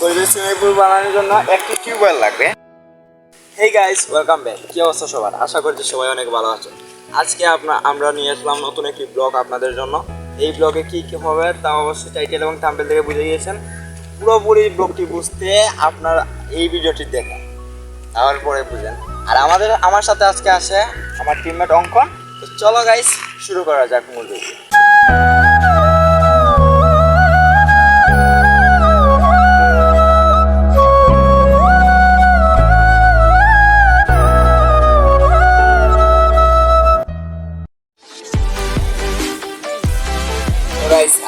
পরিবেশ swimming pool বানানোর জন্য একটি টিউবওয়েল লাগবে। Hey guys, welcome back. কি অবস্থা সবার? আশা করছি সবাই অনেক ভালো আছে। আজকে আমরা নিয়ে আসলাম নতুন একটি ব্লগ আপনাদের জন্য। এই ব্লগে কি কি হবে তা অবশ্যই টাইটেল এবং থাম্বনেল থেকে বুঝে গিয়েছেন। পুরোপুরি ব্লগটি বুঝতে আপনার এই ভিডিওটি দেখেন, তারপরে বুঝেন। আর আমার সাথে আজকে আসে আমার টিমমেট অঙ্কন। তো চলো গাইস, শুরু করা যাক মূল ভিডিও।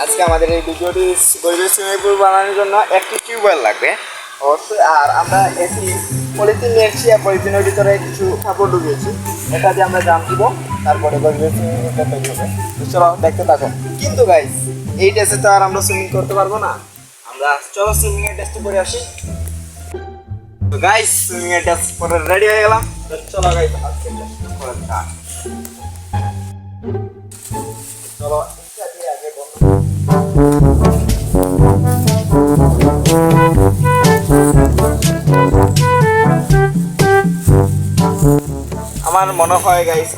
আজকে আমাদের এই ভিডিওটি পরিবেশ সুইমিং পুল বানানোর জন্য একটি টিউবওয়েল লাগবে অবশ্যই। আর আমরা একটি পলিথিন নিয়ে এসেছি, আর পলিথিনের ভিতরে কিছু কাপড় ঢুকিয়েছি। এটা দিয়ে আমরা জাম দিব, তারপরে পরিবেশ সুইমিং পুলটা তৈরি হবে। তো চলো দেখতে থাকো। কিন্তু গাইস, এই টেস্টে তো আর আমরা সুইমিং করতে পারবো না। আমরা চলো সুইমিং এর টেস্ট করে আসি। তো গাইস, সুইমিং এর টেস্ট করে রেডি হয়ে গেলাম। তো চলো গাইস, আজকে টেস্ট করা যাক। চলো আমার মনে হয় গাইস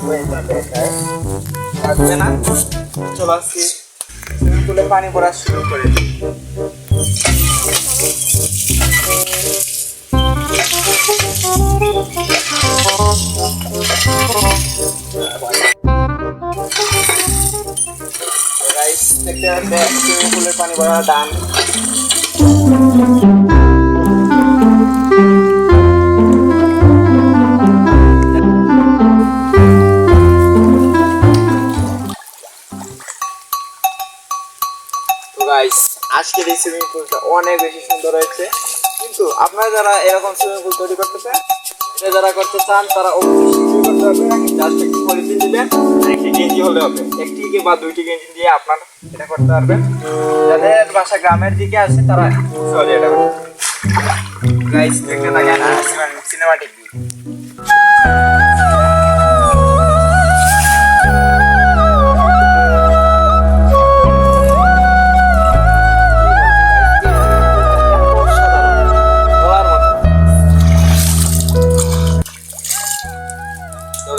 লাগবে না। চলো আজকে সুইমিং পুলে পানি পড়া শুরু করে গাইস। দেখতে পাচ্ছেন সুইমিং পুলের পানি পড়া ডান। গাইস, আজকের এই সুইমিং পুলটা অনেক বেশি সুন্দর হয়েছে। কিন্তু আপনারা যারা এরকম সুইমিং পুল তৈরি করতে চান, যারা করতে চান তারা অবশ্যই করতে হবে। জাস্ট একটি পলিথিন দিবেন আর একটি গেঞ্জি হলে হবে। একটি বা দুইটি গেঞ্জি দিয়ে আপনার এটা করতে পারবেন। যাদের বাসা গ্রামের দিকে আছে তারা সহজে এটা করতে পারবে। গাইস, দেখতে থাকেন সিনেমাটিক ভিউ।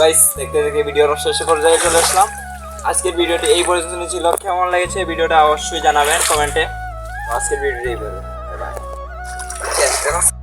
গাইস, দেখতে দেখতে ভিডিওর শেষ পর্যায়ে চলে আসলাম। আজকের ভিডিওটি এই পর্যন্ত ছিল। কেমন লেগেছে ভিডিওটা অবশ্যই জানাবেন কমেন্টে। আজকের ভিডিওটি এই পর্যন্ত। Bye bye.